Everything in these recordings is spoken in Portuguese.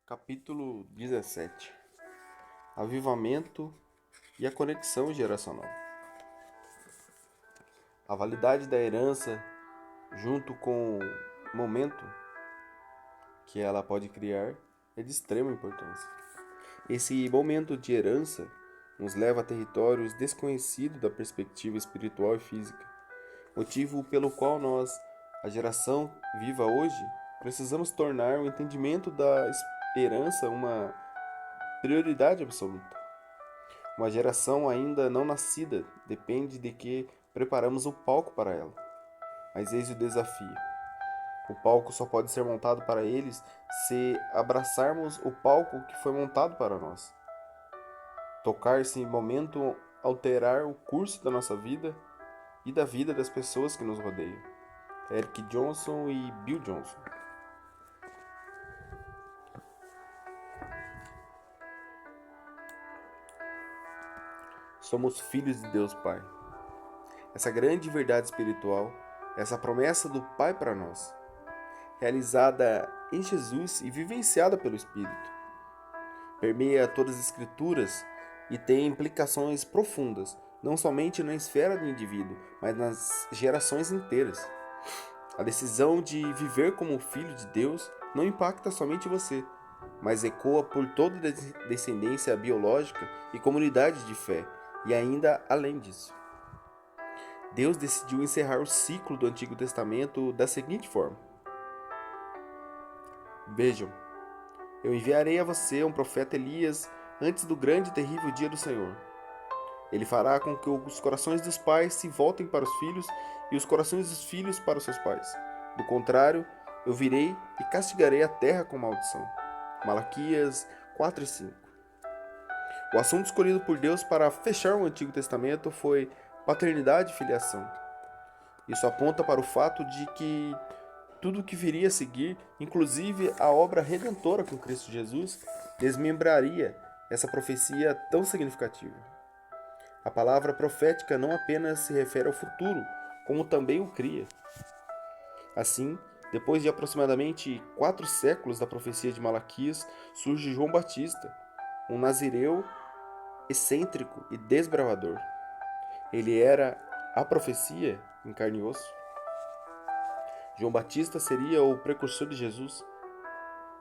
Capítulo 17. Avivamento e a conexão geracional. A validade da herança, junto com o momento que ela pode criar, é de extrema importância. Esse momento de herança nos leva a territórios desconhecidos da perspectiva espiritual e física, motivo pelo qual nós, a geração viva hoje, precisamos tornar o entendimento da herança uma prioridade absoluta. Uma geração ainda não nascida depende de que preparamos o palco para ela. Mas eis o desafio. O palco só pode ser montado para eles se abraçarmos o palco que foi montado para nós. Tocar esse momento alterar o curso da nossa vida e da vida das pessoas que nos rodeiam. Eric Johnson e Bill Johnson. Somos filhos de Deus Pai. Essa grande verdade espiritual, essa promessa do Pai para nós, realizada em Jesus e vivenciada pelo Espírito, permeia todas as Escrituras e tem implicações profundas, não somente na esfera do indivíduo, mas nas gerações inteiras. A decisão de viver como filho de Deus não impacta somente você, mas ecoa por toda a descendência biológica e comunidade de fé, e ainda além disso. Deus decidiu encerrar o ciclo do Antigo Testamento da seguinte forma: Vejam, eu enviarei a você um profeta Elias antes do grande e terrível dia do Senhor. Ele fará com que os corações dos pais se voltem para os filhos e os corações dos filhos para os seus pais. Do contrário, eu virei e castigarei a terra com maldição. Malaquias 4 e 5. O assunto escolhido por Deus para fechar o Antigo Testamento foi paternidade e filiação. Isso aponta para o fato de que tudo o que viria a seguir, inclusive a obra redentora com Cristo Jesus, desmembraria essa profecia tão significativa. A palavra profética não apenas se refere ao futuro, como também o cria. Assim, depois de aproximadamente 4 séculos da profecia de Malaquias, surge João Batista, um nazireu excêntrico e desbravador. Ele era a profecia em carne e osso. João Batista seria o precursor de Jesus,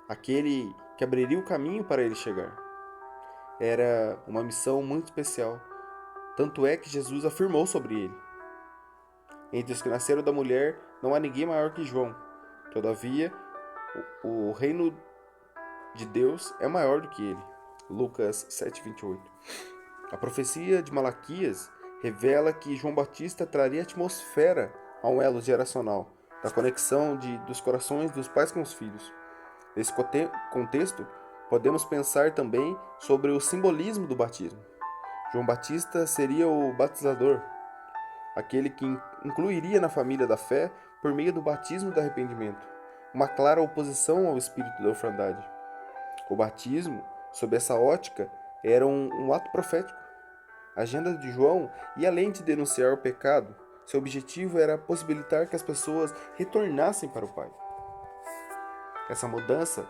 aquele que abriria o caminho para ele chegar. Era uma missão muito especial, tanto é que Jesus afirmou sobre ele: entre os que nasceram da mulher não há ninguém maior que João. Todavia, o reino de Deus é maior do que ele. Lucas 7:28. A profecia de Malaquias revela que João Batista traria atmosfera a um elo geracional, da conexão dos corações dos pais com os filhos. Nesse contexto, podemos pensar também sobre o simbolismo do batismo. João Batista seria o batizador, aquele que incluiria na família da fé por meio do batismo do arrependimento, uma clara oposição ao espírito da orfandade. O batismo, sob essa ótica, era um ato profético. A agenda de João ia além de denunciar o pecado. Seu objetivo era possibilitar que as pessoas retornassem para o Pai. Essa mudança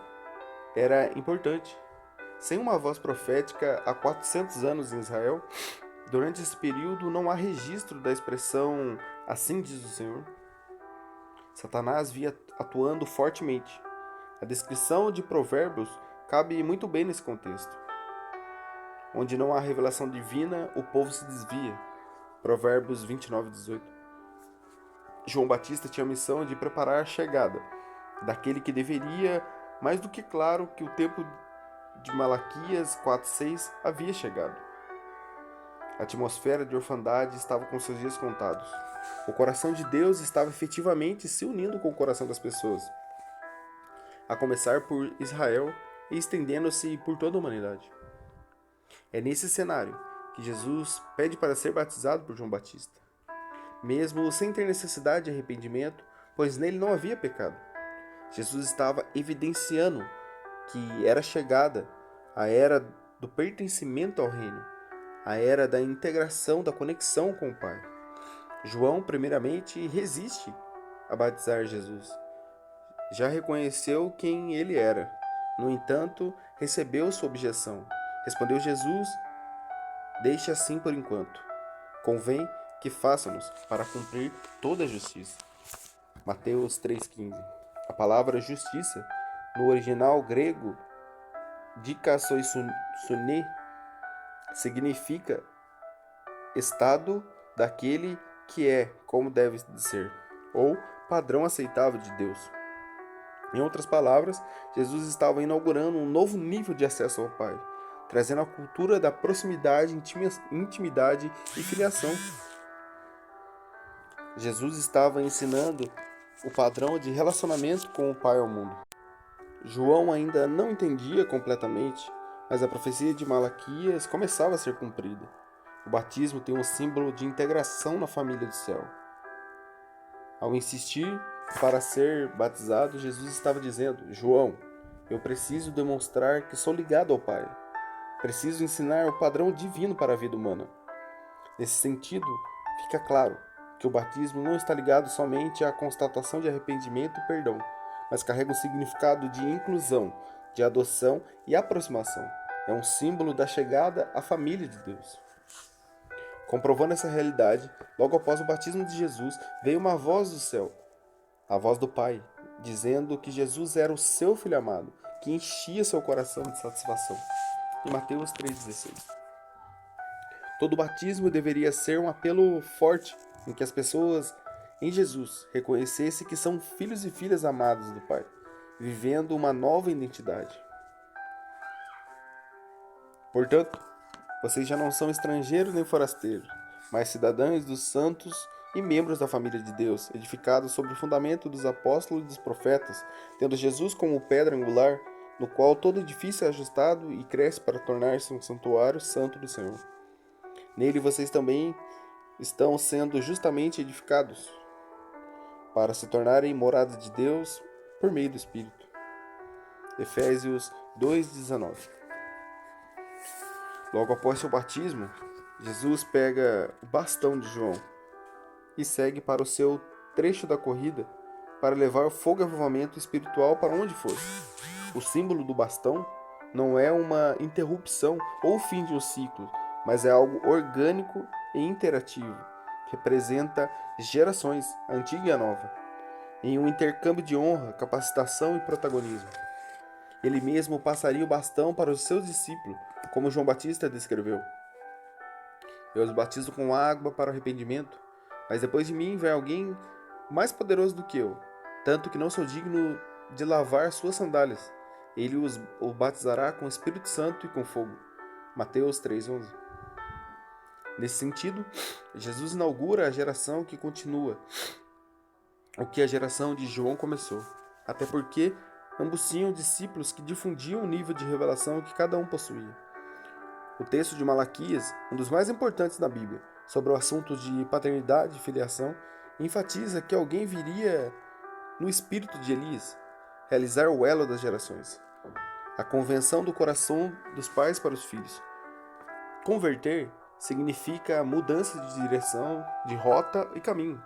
era importante. Sem uma voz profética há 400 anos em Israel, durante esse período não há registro da expressão "assim diz o Senhor". Satanás via atuando fortemente. A descrição de Provérbios cabe muito bem nesse contexto. Onde não há revelação divina, o povo se desvia. Provérbios 29:18. João Batista tinha a missão de preparar a chegada daquele que deveria, mais do que claro, que o tempo de Malaquias 4:6 havia chegado. A atmosfera de orfandade estava com seus dias contados. O coração de Deus estava efetivamente se unindo com o coração das pessoas, a começar por Israel e estendendo-se por toda a humanidade. É nesse cenário que Jesus pede para ser batizado por João Batista, mesmo sem ter necessidade de arrependimento, pois nele não havia pecado. Jesus estava evidenciando que era chegada a era do pertencimento ao reino, a era da integração, da conexão com o Pai. João, primeiramente, resiste a batizar Jesus. Já reconheceu quem ele era, no entanto, recebeu sua objeção. Respondeu Jesus: deixe assim por enquanto. Convém que façamos para cumprir toda a justiça. Mateus 3,15. A palavra justiça, no original grego, dikaiosuné, significa estado daquele que é como deve ser, ou padrão aceitável de Deus. Em outras palavras, Jesus estava inaugurando um novo nível de acesso ao Pai, trazendo a cultura da proximidade, intimidade e filiação. Jesus estava ensinando o padrão de relacionamento com o Pai ao mundo. João ainda não entendia completamente, mas a profecia de Malaquias começava a ser cumprida. O batismo tem um símbolo de integração na família do céu. Ao insistir para ser batizado, Jesus estava dizendo: João, eu preciso demonstrar que sou ligado ao Pai. Preciso ensinar o padrão divino para a vida humana. Nesse sentido, fica claro que o batismo não está ligado somente à constatação de arrependimento e perdão, mas carrega um significado de inclusão, de adoção e aproximação. É um símbolo da chegada à família de Deus. Comprovando essa realidade, logo após o batismo de Jesus, veio uma voz do céu, a voz do Pai, dizendo que Jesus era o seu Filho amado, que enchia seu coração de satisfação. Em Mateus 3,16. Todo batismo deveria ser um apelo forte em que as pessoas em Jesus reconhecessem que são filhos e filhas amados do Pai, vivendo uma nova identidade. Portanto, vocês já não são estrangeiros nem forasteiros, mas cidadãos dos santos e membros da família de Deus, edificados sobre o fundamento dos apóstolos e dos profetas, tendo Jesus como pedra angular, no qual todo edifício é ajustado e cresce para tornar-se um santuário santo do Senhor. Nele vocês também estão sendo justamente edificados, para se tornarem morada de Deus por meio do Espírito. Efésios 2,19. Logo após seu batismo, Jesus pega o bastão de João e segue para o seu trecho da corrida para levar fogo e avivamento espiritual para onde fosse. O símbolo do bastão não é uma interrupção ou o fim de um ciclo, mas é algo orgânico e interativo. Representa gerações, a antiga e a nova, em um intercâmbio de honra, capacitação e protagonismo. Ele mesmo passaria o bastão para os seus discípulos, como João Batista descreveu. Eu os batizo com água para o arrependimento, mas depois de mim vem alguém mais poderoso do que eu, tanto que não sou digno de lavar suas sandálias. Ele os batizará com o Espírito Santo e com fogo. Mateus 3,11. Nesse sentido, Jesus inaugura a geração que continua o que a geração de João começou, até porque ambos tinham discípulos que difundiam o nível de revelação que cada um possuía. O texto de Malaquias, um dos mais importantes da Bíblia, sobre o assunto de paternidade e filiação, enfatiza que alguém viria no espírito de Elias, realizar o elo das gerações, a convenção do coração dos pais para os filhos. Converter significa mudança de direção, de rota e caminho.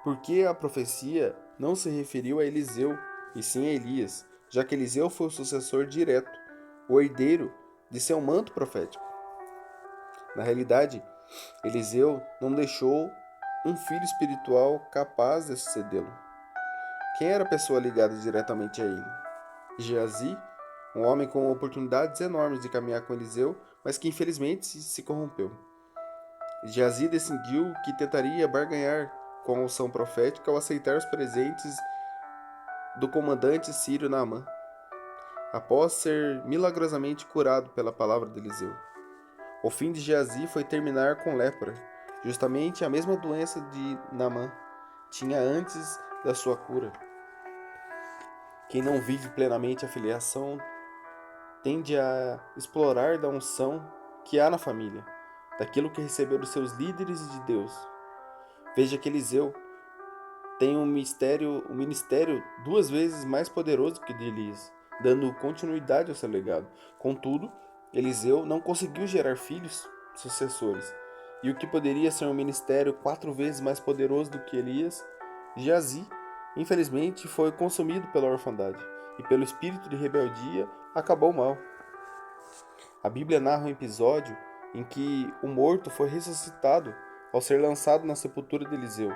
Porque a profecia não se referiu a Eliseu, e sim a Elias, já que Eliseu foi o sucessor direto, o herdeiro de seu manto profético. Na realidade, Eliseu não deixou um filho espiritual capaz de sucedê-lo. Quem era a pessoa ligada diretamente a ele? Geazi, um homem com oportunidades enormes de caminhar com Eliseu, mas que infelizmente se corrompeu. Geazi decidiu que tentaria barganhar com a unção profética ao aceitar os presentes do comandante sírio Naamã, após ser milagrosamente curado pela palavra de Eliseu. O fim de Geazi foi terminar com lepra, justamente a mesma doença de Naamã tinha antes da sua cura. Quem não vive plenamente a filiação tende a explorar da unção que há na família, daquilo que recebeu dos seus líderes e de Deus. Veja que Eliseu tem um ministério 2 vezes mais poderoso que o de Elias, dando continuidade ao seu legado. Contudo, Eliseu não conseguiu gerar filhos sucessores, e o que poderia ser um ministério 4 vezes mais poderoso do que Elias, Geazi, infelizmente foi consumido pela orfandade, e pelo espírito de rebeldia acabou mal. A Bíblia narra um episódio em que o morto foi ressuscitado ao ser lançado na sepultura de Eliseu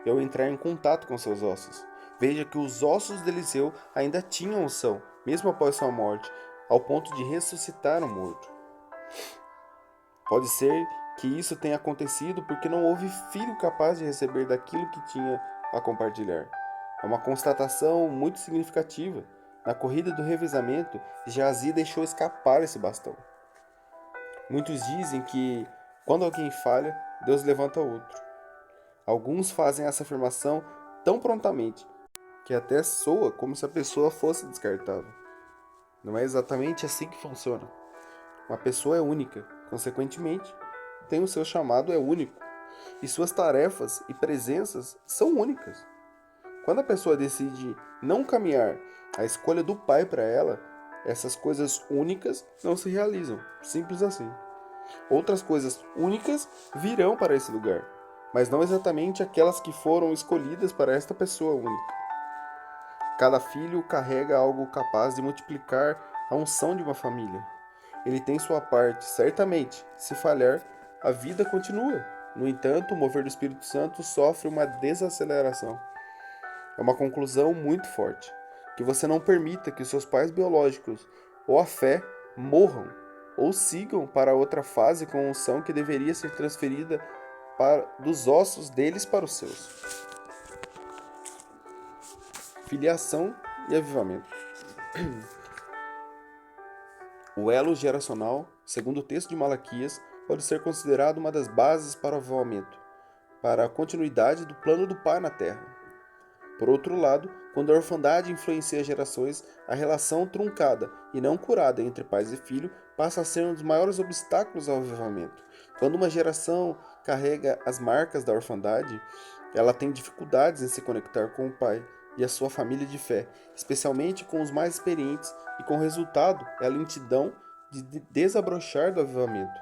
e ao entrar em contato com seus ossos. Veja que os ossos de Eliseu ainda tinham unção, mesmo após sua morte, ao ponto de ressuscitar o morto. Pode ser que isso tenha acontecido porque não houve filho capaz de receber daquilo que tinha a compartilhar. É uma constatação muito significativa. Na corrida do revezamento, Geazi deixou escapar esse bastão. Muitos dizem que, quando alguém falha, Deus levanta outro. Alguns fazem essa afirmação tão prontamente que até soa como se a pessoa fosse descartável. Não é exatamente assim que funciona. Uma pessoa é única, consequentemente, tem o seu chamado é único, e suas tarefas e presenças são únicas. Quando a pessoa decide não caminhar a escolha do Pai para ela, essas coisas únicas não se realizam, simples assim. Outras coisas únicas virão para esse lugar, mas não exatamente aquelas que foram escolhidas para esta pessoa única. Cada filho carrega algo capaz de multiplicar a unção de uma família. Ele tem sua parte, certamente. Se falhar, a vida continua. No entanto, o mover do Espírito Santo sofre uma desaceleração. É uma conclusão muito forte. Que você não permita que os seus pais biológicos ou a fé morram ou sigam para outra fase com a unção que deveria ser transferida dos ossos deles para os seus. Filiação e avivamento. O elo geracional, segundo o texto de Malaquias, pode ser considerado uma das bases para o avivamento, para a continuidade do plano do Pai na Terra. Por outro lado, quando a orfandade influencia gerações, a relação truncada e não curada entre pais e filho passa a ser um dos maiores obstáculos ao avivamento. Quando uma geração carrega as marcas da orfandade, ela tem dificuldades em se conectar com o pai e a sua família de fé, especialmente com os mais experientes, e com o resultado é a lentidão de desabrochar do avivamento.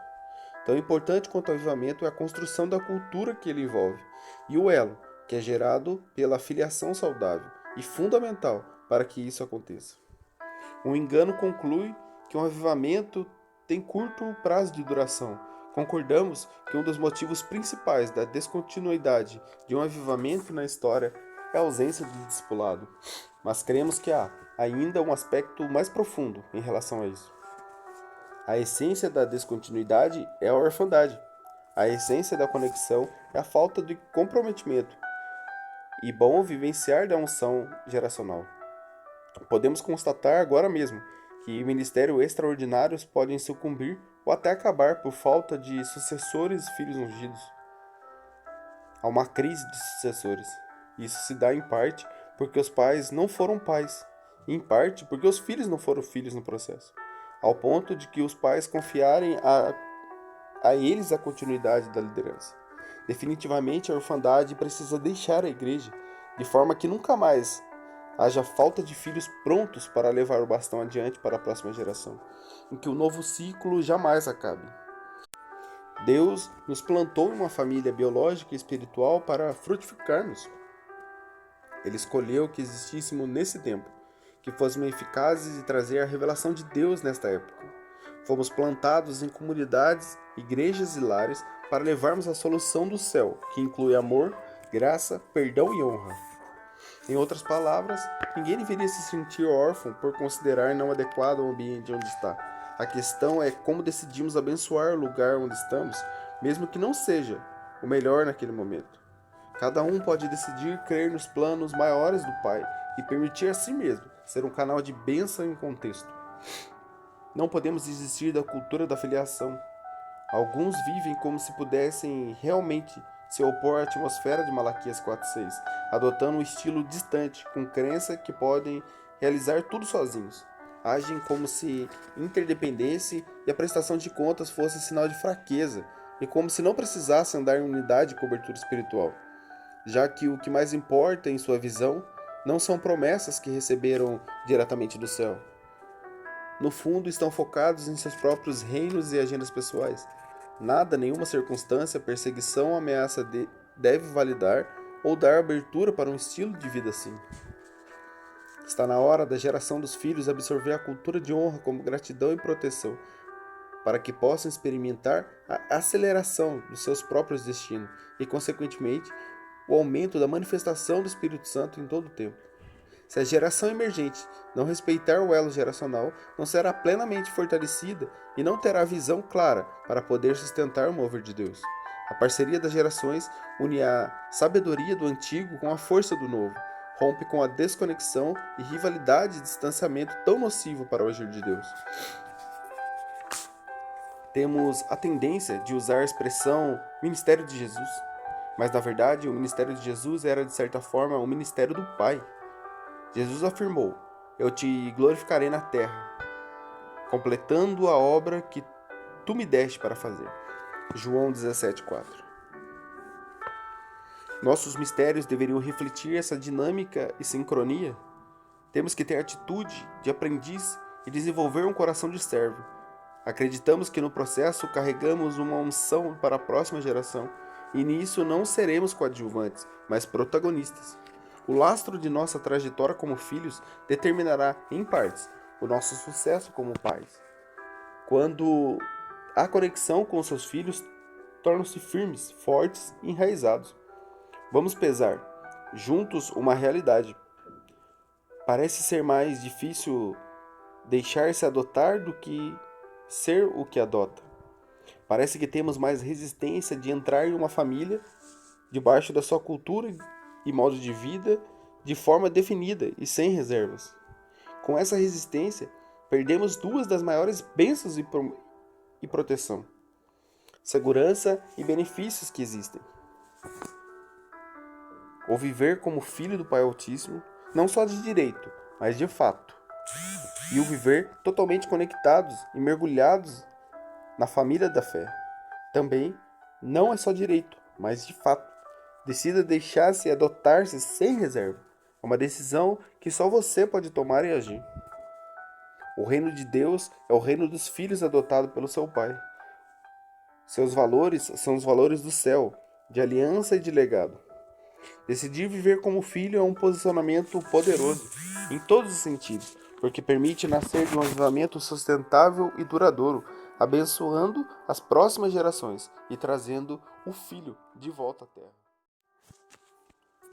Tão importante quanto o avivamento é a construção da cultura que ele envolve, e o elo, que é gerado pela filiação saudável e fundamental para que isso aconteça. Um engano conclui que um avivamento tem curto prazo de duração. Concordamos que um dos motivos principais da descontinuidade de um avivamento na história é a ausência de discipulado, mas cremos que há ainda um aspecto mais profundo em relação a isso. A essência da descontinuidade é a orfandade. A essência da conexão é a falta de comprometimento e bom vivenciar da unção geracional. Podemos constatar agora mesmo que ministérios extraordinários podem sucumbir ou até acabar por falta de sucessores e filhos ungidos. Há uma crise de sucessores. Isso se dá em parte porque os pais não foram pais, e em parte porque os filhos não foram filhos no processo, ao ponto de que os pais confiarem a eles a continuidade da liderança. Definitivamente a orfandade precisa deixar a igreja, de forma que nunca mais haja falta de filhos prontos para levar o bastão adiante para a próxima geração, em que o novo ciclo jamais acabe. Deus nos plantou em uma família biológica e espiritual para frutificarmos. Ele escolheu que existíssemos nesse tempo, que fôssemos eficazes e trazer a revelação de Deus nesta época. Fomos plantados em comunidades, igrejas e lares para levarmos a solução do céu, que inclui amor, graça, perdão e honra. Em outras palavras, ninguém deveria se sentir órfão por considerar não adequado o ambiente onde está. A questão é como decidimos abençoar o lugar onde estamos, mesmo que não seja o melhor naquele momento. Cada um pode decidir crer nos planos maiores do Pai e permitir a si mesmo ser um canal de bênção em contexto. Não podemos desistir da cultura da filiação. Alguns vivem como se pudessem realmente se opor à atmosfera de Malaquias 4:6, adotando um estilo distante, com crença que podem realizar tudo sozinhos. Agem como se interdependência e a prestação de contas fosse sinal de fraqueza, e como se não precisassem andar em unidade e cobertura espiritual, já que o que mais importa em sua visão não são promessas que receberam diretamente do céu. No fundo, estão focados em seus próprios reinos e agendas pessoais. Nada, nenhuma circunstância, perseguição ou ameaça deve validar ou dar abertura para um estilo de vida assim. Está na hora da geração dos filhos absorver a cultura de honra como gratidão e proteção, para que possam experimentar a aceleração dos seus próprios destinos e, consequentemente, o aumento da manifestação do Espírito Santo em todo o tempo. Se a geração emergente não respeitar o elo geracional, não será plenamente fortalecida e não terá visão clara para poder sustentar o mover de Deus. A parceria das gerações une a sabedoria do antigo com a força do novo, rompe com a desconexão e rivalidade e distanciamento tão nocivo para o agir de Deus. Temos a tendência de usar a expressão ministério de Jesus, mas na verdade o ministério de Jesus era de certa forma o ministério do Pai. Jesus afirmou: eu te glorificarei na terra, completando a obra que tu me deste para fazer. João 17,4. Nossos mistérios deveriam refletir essa dinâmica e sincronia. Temos que ter atitude de aprendiz e desenvolver um coração de servo. Acreditamos que no processo carregamos uma unção para a próxima geração e nisso não seremos coadjuvantes, mas protagonistas. O lastro de nossa trajetória como filhos determinará, em partes, o nosso sucesso como pais. Quando a conexão com seus filhos tornam-se firmes, fortes e enraizados. Vamos pesar, juntos, uma realidade. Parece ser mais difícil deixar-se adotar do que ser o que adota. Parece que temos mais resistência de entrar em uma família debaixo da sua cultura e modo de vida de forma definida e sem reservas. Com essa resistência, perdemos duas das maiores bênçãos e proteção, segurança e benefícios que existem. O viver como filho do Pai Altíssimo, não só de direito, mas de fato. E o viver totalmente conectados e mergulhados na família da fé. Também não é só direito, mas de fato. Decida deixar-se e adotar-se sem reserva. É uma decisão que só você pode tomar e agir. O reino de Deus é o reino dos filhos adotados pelo seu Pai. Seus valores são os valores do céu, de aliança e de legado. Decidir viver como filho é um posicionamento poderoso, em todos os sentidos, porque permite nascer de um avivamento sustentável e duradouro, abençoando as próximas gerações e trazendo o filho de volta à terra.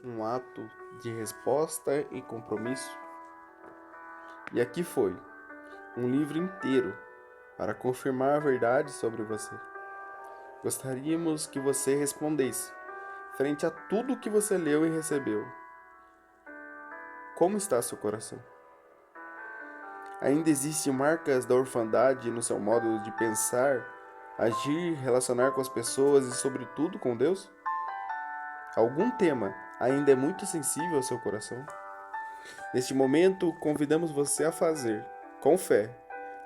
Um ato de resposta e compromisso. E aqui foi um livro inteiro para confirmar a verdade sobre você. Gostaríamos que você respondesse, frente a tudo que você leu e recebeu. Como está seu coração? Ainda existem marcas da orfandade no seu modo de pensar, agir, relacionar com as pessoas e, sobretudo, com Deus? Algum tema ainda é muito sensível ao seu coração? Neste momento, convidamos você a fazer, com fé,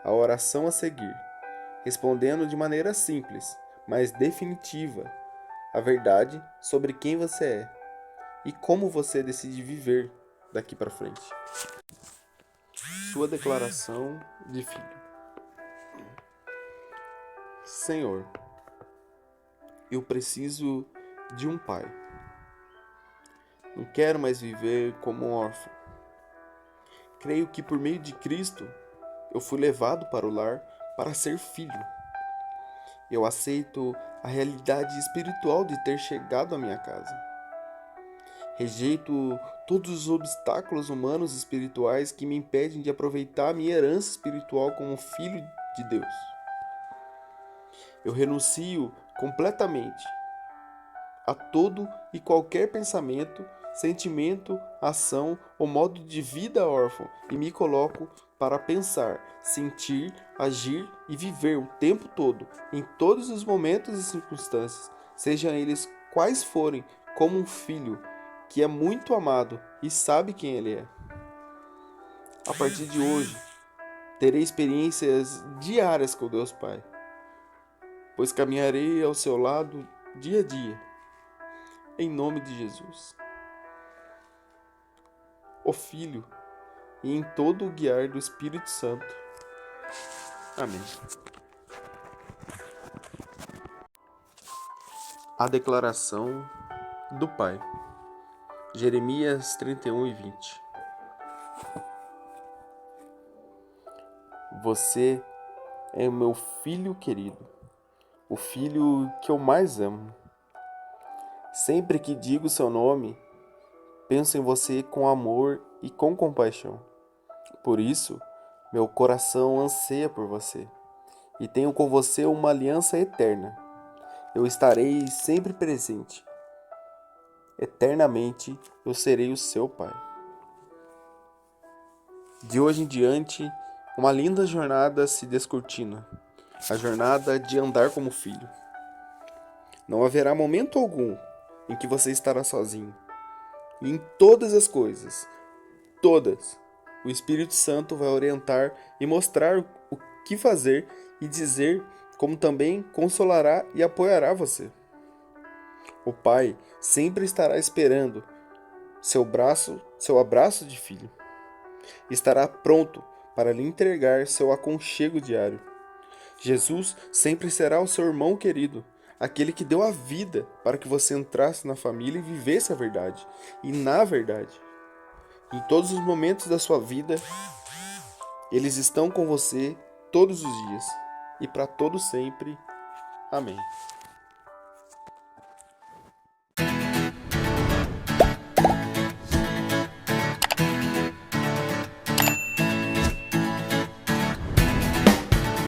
a oração a seguir, respondendo de maneira simples, mas definitiva, a verdade sobre quem você é e como você decide viver daqui para frente. Sua declaração de filho. Senhor, eu preciso de um pai. Não quero mais viver como um órfão. Creio que por meio de Cristo eu fui levado para o lar para ser filho. Eu aceito a realidade espiritual de ter chegado à minha casa. Rejeito todos os obstáculos humanos e espirituais que me impedem de aproveitar a minha herança espiritual como filho de Deus. Eu renuncio completamente a todo e qualquer pensamento, sentimento, ação ou modo de vida órfão e me coloco para pensar, sentir, agir e viver o tempo todo, em todos os momentos e circunstâncias, sejam eles quais forem, como um filho que é muito amado e sabe quem ele é. A partir de hoje, terei experiências diárias com Deus Pai, pois caminharei ao seu lado dia a dia, em nome de Jesus. O Filho, e em todo o guiar do Espírito Santo. Amém. A declaração do Pai. Jeremias 31 e 20. Você é o meu filho querido, o filho que eu mais amo. Sempre que digo seu nome, penso em você com amor e com compaixão. Por isso, meu coração anseia por você e tenho com você uma aliança eterna. Eu estarei sempre presente. Eternamente eu serei o seu pai. De hoje em diante, uma linda jornada se descortina, a jornada de andar como filho. Não haverá momento algum em que você estará sozinho. E em todas as coisas, todas, o Espírito Santo vai orientar e mostrar o que fazer e dizer, como também consolará e apoiará você. O Pai sempre estará esperando seu abraço de filho. Estará pronto para lhe entregar seu aconchego diário. Jesus sempre será o seu irmão querido, aquele que deu a vida para que você entrasse na família e vivesse a verdade. E na verdade, em todos os momentos da sua vida, eles estão com você todos os dias e para todo sempre. Amém.